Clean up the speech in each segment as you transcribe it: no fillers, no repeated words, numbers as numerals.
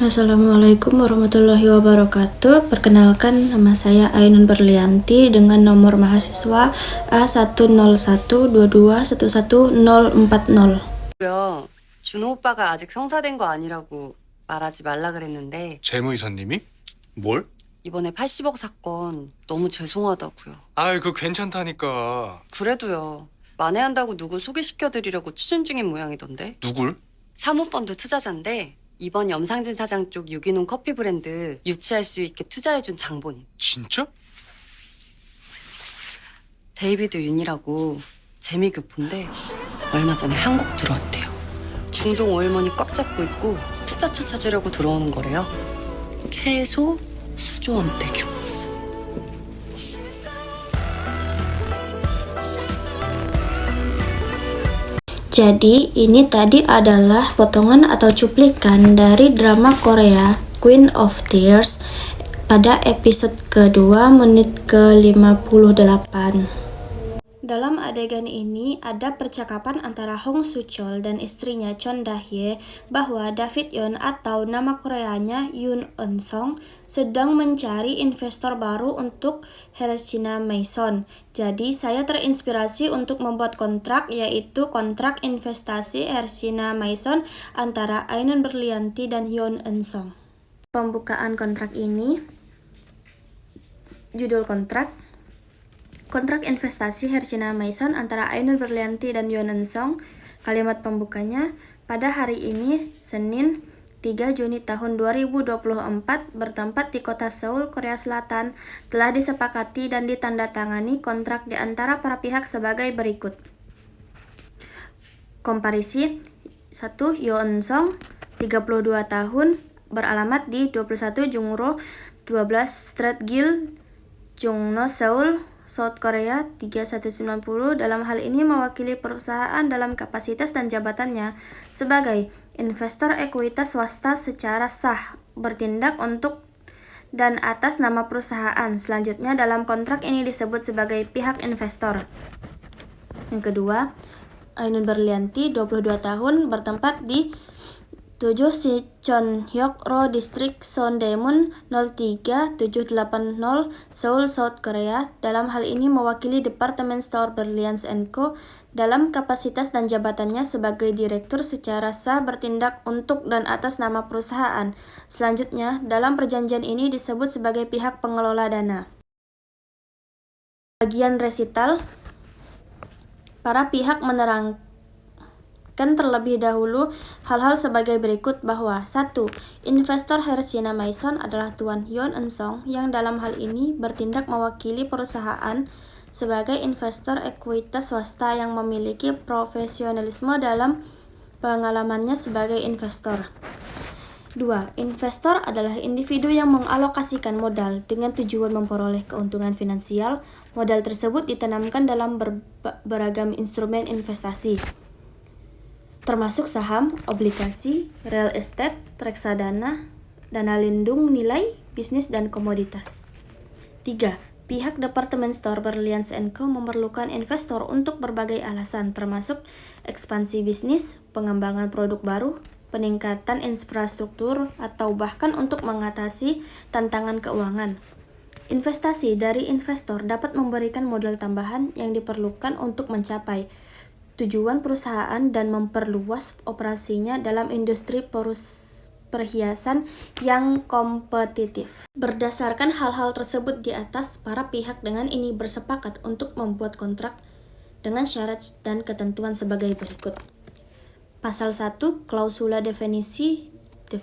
Assalamualaikum warahmatullahi wabarakatuh. Perkenalkan, nama saya Ainun Berlianti dengan nomor mahasiswa A1012211040. 준호 오빠가 아직 성사된 거 아니라고 말하지 말라 그랬는데 재무이사님이? 뭘? 이번에 80억 사건 너무 죄송하다고요. 아이, 그거 괜찮다니까. 그래도요. 만회한다고 누구 소개시켜드리려고 추진 중인 모양이던데. 누굴? 사모펀드 투자자인데 이번 염상진 사장 쪽 유기농 커피 브랜드 유치할 수 있게 투자해준 장본인. 진짜? 데이비드 윤이라고 재미교포인데 얼마 전에 한국 들어왔대요. 중동 오일머니 꽉 잡고 있고 투자처 찾으려고 들어오는 거래요. 최소 수조 원대 규모. Jadi, ini tadi adalah potongan atau cuplikan dari drama Korea Queen of Tears pada episode kedua menit ke-58. Dalam adegan ini ada percakapan antara Hong Soo-chol dan istrinya Chon Da-hye bahwa David Yeon atau nama Koreanya Yoon Eun-song sedang mencari investor baru untuk Helchina Maison. Jadi saya terinspirasi untuk membuat kontrak, yaitu kontrak investasi Helchina Maison antara Ainun Berlianti dan Yoon Eun-song. Pembukaan kontrak ini, judul kontrak investasi Helchina Maison antara Ainun Berlianti dan Yoon Eun-song. Kalimat pembukanya, pada hari ini, Senin 3 Juni tahun 2024, bertempat di kota Seoul, Korea Selatan, telah disepakati dan ditandatangani kontrak di antara para pihak sebagai berikut. Komparisi 1. Yoon Eun-song, 32 tahun, beralamat di 21 Jungro 12 Street Gil, Jongno, Seoul, South Korea 3190, dalam hal ini mewakili perusahaan dalam kapasitas dan jabatannya sebagai investor ekuitas swasta secara sah, bertindak untuk dan atas nama perusahaan. Selanjutnya dalam kontrak ini disebut sebagai pihak investor. Yang kedua, Ainun Berlianti, 22 tahun, bertempat di 7 Sicheon-hyuk Ro District Sondaemun 03780 Seoul, South Korea. Dalam hal ini mewakili Department Store Berlians & Co. dalam kapasitas dan jabatannya sebagai direktur secara sah, bertindak untuk dan atas nama perusahaan. Selanjutnya, dalam perjanjian ini disebut sebagai pihak pengelola dana. Bagian resital, para pihak menerangkan terlebih dahulu hal-hal sebagai berikut bahwa 1. Investor Helchina Maison adalah Tuan Yoon Eun-song yang dalam hal ini bertindak mewakili perusahaan sebagai investor ekuitas swasta yang memiliki profesionalisme dalam pengalamannya sebagai investor. 2. Investor adalah individu yang mengalokasikan modal dengan tujuan memperoleh keuntungan finansial. Modal tersebut ditanamkan dalam beragam instrumen investasi, termasuk saham, obligasi, real estate, reksadana, dana lindung nilai, bisnis, dan komoditas. 3. Pihak Department Store Berlians & Co. memerlukan investor untuk berbagai alasan, termasuk ekspansi bisnis, pengembangan produk baru, peningkatan infrastruktur, atau bahkan untuk mengatasi tantangan keuangan. Investasi dari investor dapat memberikan modal tambahan yang diperlukan untuk mencapai tujuan perusahaan dan memperluas operasinya dalam industri perhiasan yang kompetitif. Berdasarkan hal-hal tersebut di atas, para pihak dengan ini bersepakat untuk membuat kontrak dengan syarat dan ketentuan sebagai berikut. Pasal 1, klausula definisi 1.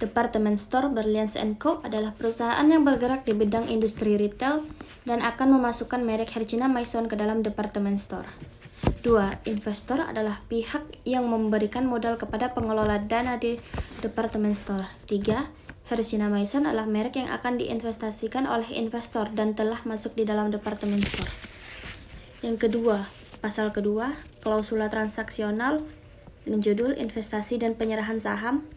Department Store Berlians & Co. adalah perusahaan yang bergerak di bidang industri retail dan akan memasukkan merek Helchina Maison ke dalam department store. 2. Investor adalah pihak yang memberikan modal kepada pengelola dana di department store. 3. Helchina Maison adalah merek yang akan diinvestasikan oleh investor dan telah masuk di dalam department store. Yang kedua, pasal kedua, klausula transaksional dengan judul investasi dan penyerahan saham.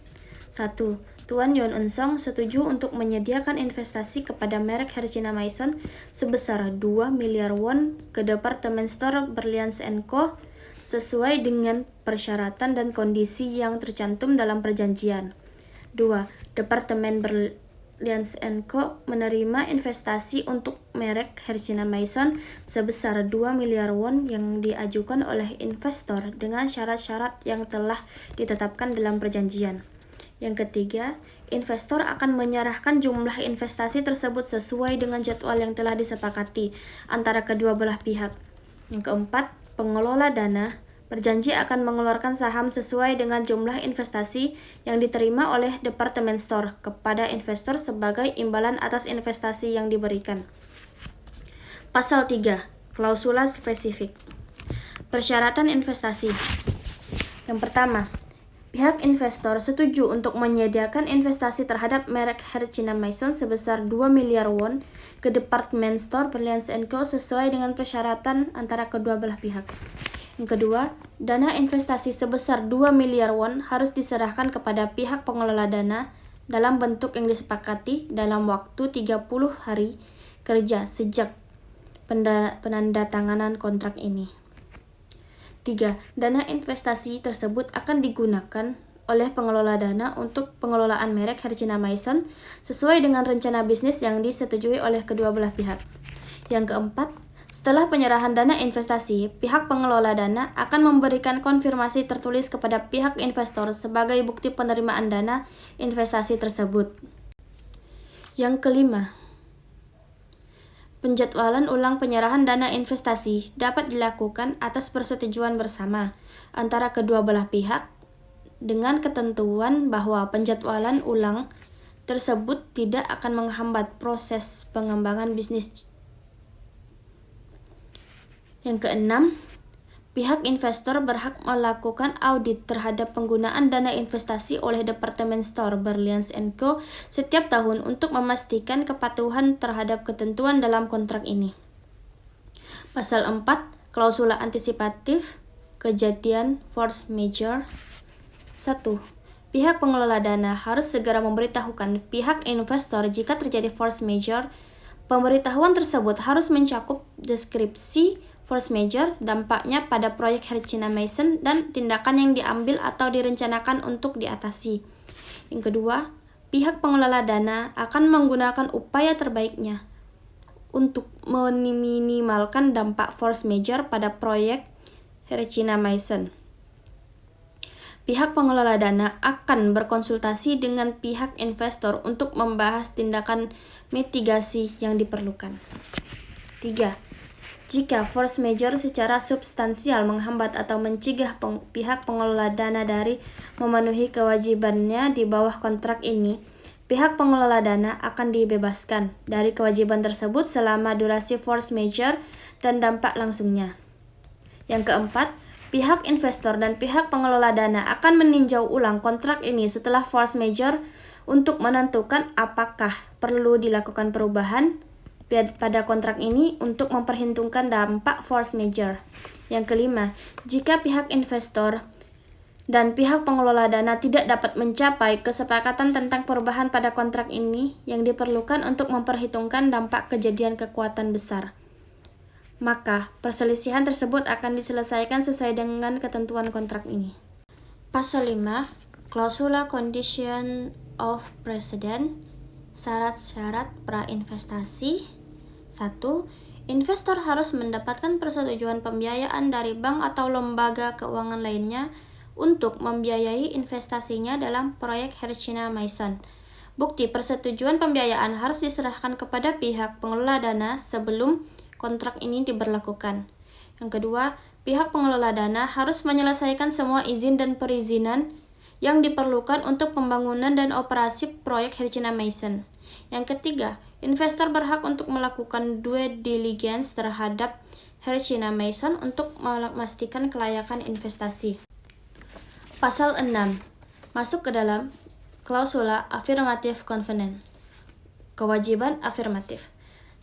1. Tuan Yoon Eun-song setuju untuk menyediakan investasi kepada merek Helchina Maison sebesar 2 miliar won ke Department Store Berlians & Co. sesuai dengan persyaratan dan kondisi yang tercantum dalam perjanjian. 2. Departemen Berlians Co. menerima investasi untuk merek Hercina Maison sebesar 2 miliar won yang diajukan oleh investor dengan syarat-syarat yang telah ditetapkan dalam perjanjian. Yang ketiga, investor akan menyerahkan jumlah investasi tersebut sesuai dengan jadwal yang telah disepakati antara kedua belah pihak. Yang keempat, pengelola dana berjanji akan mengeluarkan saham sesuai dengan jumlah investasi yang diterima oleh Departemen Store kepada investor sebagai imbalan atas investasi yang diberikan. Pasal 3. Klausula spesifik. Persyaratan investasi. Yang pertama, pihak investor setuju untuk menyediakan investasi terhadap merek Hercina Maison sebesar 2 miliar won ke Department Store Berlians Co. sesuai dengan persyaratan antara kedua belah pihak. Yang kedua, dana investasi sebesar 2 miliar won harus diserahkan kepada pihak pengelola dana dalam bentuk yang disepakati dalam waktu 30 hari kerja sejak penandatanganan kontrak ini. 3. Dana investasi tersebut akan digunakan oleh pengelola dana untuk pengelolaan merek Hercina Maison sesuai dengan rencana bisnis yang disetujui oleh kedua belah pihak. Yang keempat, setelah penyerahan dana investasi, pihak pengelola dana akan memberikan konfirmasi tertulis kepada pihak investor sebagai bukti penerimaan dana investasi tersebut. Yang kelima, penjadwalan ulang penyerahan dana investasi dapat dilakukan atas persetujuan bersama antara kedua belah pihak dengan ketentuan bahwa penjadwalan ulang tersebut tidak akan menghambat proses pengembangan bisnis. Yang keenam, pihak investor berhak melakukan audit terhadap penggunaan dana investasi oleh Departemen Store Berlians Co. setiap tahun untuk memastikan kepatuhan terhadap ketentuan dalam kontrak ini. Pasal 4. Klausula antisipatif kejadian force majeure. 1. Pihak pengelola dana harus segera memberitahukan pihak investor jika terjadi force majeure. Pemberitahuan tersebut harus mencakup deskripsi force majeure, dampaknya pada proyek Hercina Maison, dan tindakan yang diambil atau direncanakan untuk diatasi. Yang kedua, pihak pengelola dana akan menggunakan upaya terbaiknya untuk meminimalkan dampak force majeure pada proyek Hercina Maison. Pihak pengelola dana akan berkonsultasi dengan pihak investor untuk membahas tindakan mitigasi yang diperlukan. 3. Jika force majeure secara substansial menghambat atau mencegah pihak pengelola dana dari memenuhi kewajibannya di bawah kontrak ini, pihak pengelola dana akan dibebaskan dari kewajiban tersebut selama durasi force majeure dan dampak langsungnya. Yang keempat, pihak investor dan pihak pengelola dana akan meninjau ulang kontrak ini setelah force majeure untuk menentukan apakah perlu dilakukan perubahan pada kontrak ini untuk memperhitungkan dampak force majeure. Yang kelima, jika pihak investor dan pihak pengelola dana tidak dapat mencapai kesepakatan tentang perubahan pada kontrak ini yang diperlukan untuk memperhitungkan dampak kejadian kekuatan besar, maka perselisihan tersebut akan diselesaikan sesuai dengan ketentuan kontrak ini. Pasal 5. Klausula condition of precedent. Syarat-syarat prainvestasi. 1. Investor harus mendapatkan persetujuan pembiayaan dari bank atau lembaga keuangan lainnya untuk membiayai investasinya dalam proyek Hercina Maison. Bukti persetujuan pembiayaan harus diserahkan kepada pihak pengelola dana sebelum kontrak ini diberlakukan. Yang kedua, pihak pengelola dana harus menyelesaikan semua izin dan perizinan yang diperlukan untuk pembangunan dan operasi proyek Hercina Maison. Yang ketiga, investor berhak untuk melakukan due diligence terhadap Hercina Maison untuk memastikan kelayakan investasi. Pasal 6. Masuk ke dalam klausula affirmative covenant. Kewajiban afirmatif.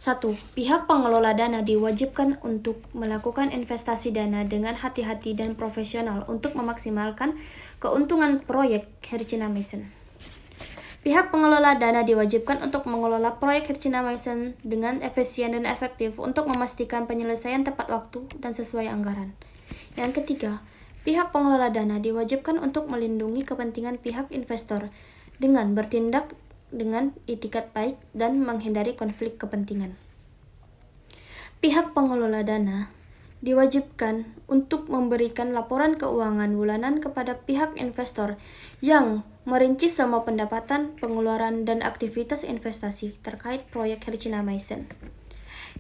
1. Pihak pengelola dana diwajibkan untuk melakukan investasi dana dengan hati-hati dan profesional untuk memaksimalkan keuntungan proyek Hercina Maison. Pihak pengelola dana diwajibkan untuk mengelola proyek Hercina Maison dengan efisien dan efektif untuk memastikan penyelesaian tepat waktu dan sesuai anggaran. Yang ketiga, pihak pengelola dana diwajibkan untuk melindungi kepentingan pihak investor dengan bertindak dengan itikat baik dan menghindari konflik kepentingan. Pihak pengelola dana diwajibkan untuk memberikan laporan keuangan bulanan kepada pihak investor yang merinci semua pendapatan, pengeluaran, dan aktivitas investasi terkait proyek Hercina Maison.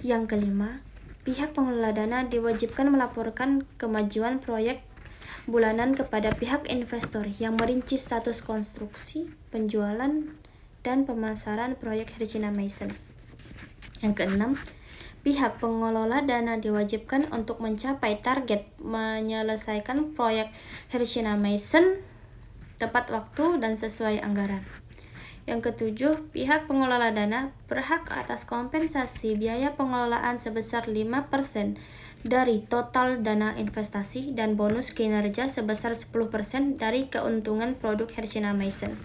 Yang kelima, pihak pengelola dana diwajibkan melaporkan kemajuan proyek bulanan kepada pihak investor yang merinci status konstruksi, penjualan, dan pemasaran proyek Hercina Maison. Yang keenam, pihak pengelola dana diwajibkan untuk mencapai target menyelesaikan proyek Hercina Maison tepat waktu dan sesuai anggaran. Yang ketujuh, pihak pengelola dana berhak atas kompensasi biaya pengelolaan sebesar 5% dari total dana investasi dan bonus kinerja sebesar 10% dari keuntungan produk Hercina Maison.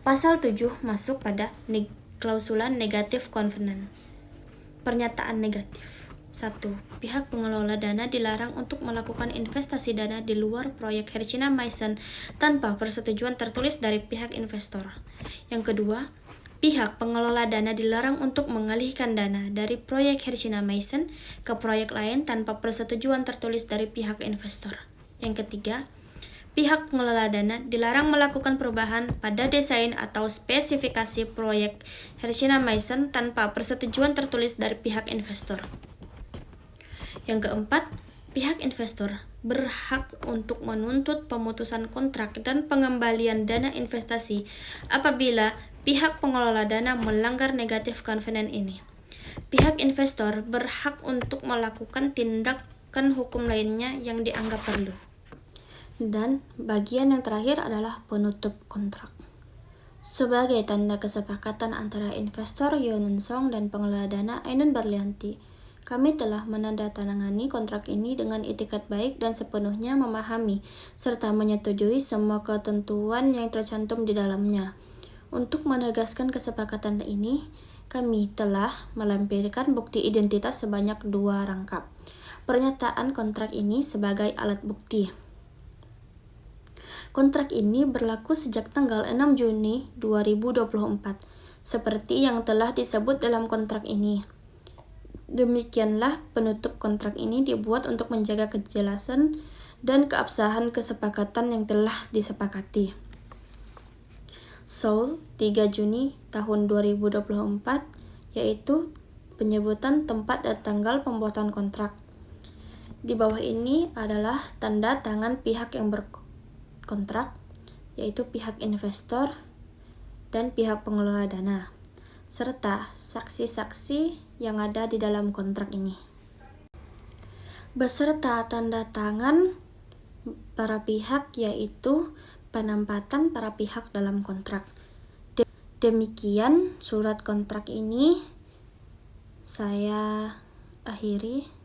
Pasal 7 masuk pada klausula negatif covenant. Pernyataan negatif. 1. Pihak pengelola dana dilarang untuk melakukan investasi dana di luar proyek Hercina Maison tanpa persetujuan tertulis dari pihak investor. Yang kedua, pihak pengelola dana dilarang untuk mengalihkan dana dari proyek Hercina Maison ke proyek lain tanpa persetujuan tertulis dari pihak investor. Yang ketiga, pihak pengelola dana dilarang melakukan perubahan pada desain atau spesifikasi proyek Hercina Maison tanpa persetujuan tertulis dari pihak investor. Yang keempat, pihak investor berhak untuk menuntut pemutusan kontrak dan pengembalian dana investasi apabila pihak pengelola dana melanggar negatif covenant ini. Pihak investor berhak untuk melakukan tindakan hukum lainnya yang dianggap perlu. Dan bagian yang terakhir adalah penutup kontrak. Sebagai tanda kesepakatan antara investor Yeon Song dan pengelola dana Ainun Berlianti, kami telah menandatangani kontrak ini dengan itikat baik dan sepenuhnya memahami serta menyetujui semua ketentuan yang tercantum di dalamnya. Untuk menegaskan kesepakatan ini, kami telah melampirkan bukti identitas sebanyak 2 rangkap. Pernyataan kontrak ini sebagai alat bukti. Kontrak ini berlaku sejak tanggal 6 Juni 2024, seperti yang telah disebut dalam kontrak ini. Demikianlah penutup kontrak ini dibuat untuk menjaga kejelasan dan keabsahan kesepakatan yang telah disepakati. Seoul, 3 Juni tahun 2024, yaitu penyebutan tempat dan tanggal pembuatan kontrak. Di bawah ini adalah tanda tangan pihak yang berkontrak, yaitu pihak investor dan pihak pengelola dana, serta saksi-saksi yang ada di dalam kontrak ini, beserta tanda tangan para pihak, yaitu penempatan para pihak dalam kontrak. Demikian surat kontrak ini saya akhiri.